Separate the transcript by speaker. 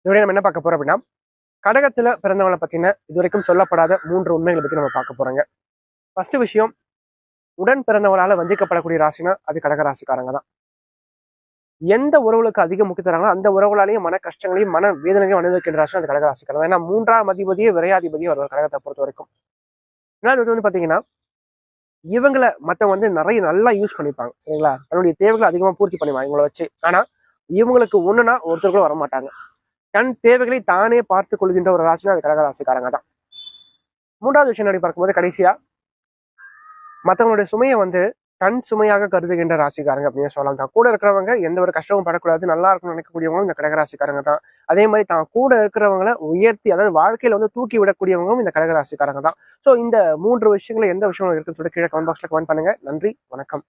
Speaker 1: இதோட நம்ம என்ன பார்க்க போறோம் அப்படின்னா, கடகத்துல பிறந்தவங்களை பத்தின இதுவரைக்கும் சொல்லப்படாத 3 உண்மைகளை பத்தி நம்ம பார்க்க போறோங்க. ஃபர்ஸ்ட் விஷயம், உடன் பிறந்தவங்களால வஞ்சிக்கப்படக்கூடிய ராசினா அது கடக ராசிக்காரங்க தான். எந்த உறவுகளுக்கு அதிக முக்கியம் தராங்களோ அந்த உறவுகளாலையும் மன கஷ்டங்களையும் மன வேதனைகளையும் அனுபவிக்கின்ற ராசி அந்த கடக ராசிக்காரங்க. ஏன்னா 3ஆம் அதிபதியே விரையாதிபதியே வருவார் கடகத்தை பொறுத்த வரைக்கும். ஏன்னா இது வந்து பாத்தீங்கன்னா, இவங்களை மற்றவங்க வந்து நிறைய நல்லா யூஸ் பண்ணிப்பாங்க, சரிங்களா? தன்னுடைய தேவைகளை அதிகமா பூர்த்தி பண்ணிப்பாங்க இவங்களை வச்சு. ஆனா இவங்களுக்கு ஒண்ணுனா ஒருத்தர் கூட வரமாட்டாங்க. தன் தேவைகளை தானே பார்த்து கொள்கின்ற ஒரு ராசினா அது கடக ராசிக்காரங்க தான். 3வது விஷயம் அப்படி பார்க்கும்போது, கடைசியா மற்றவங்களுடைய சுமையை வந்து தன் சுமையாக கருதுகின்ற ராசிக்காரங்க அப்படின்னு சொல்லலாம். தான் கூட இருக்கிறவங்க எந்த ஒரு கஷ்டமும் படக்கூடாது, நல்லா இருக்கணும்னு நினைக்கக்கூடியவங்களும் இந்த கடகராசிக்காரங்க தான். அதே மாதிரி தான் கூட இருக்கிறவங்களை உயர்த்தி, அதாவது வாழ்க்கையில வந்து தூக்கி விடக்கூடியவங்களும் இந்த கடகராசிக்காரங்க தான். ஸோ இந்த 3 விஷயங்களை எந்த விஷயம் இருக்குன்னு சொல்லிட்டு கீழே கமெண்ட் பாக்ஸ்ல கமெண்ட் பண்ணுங்க. நன்றி, வணக்கம்.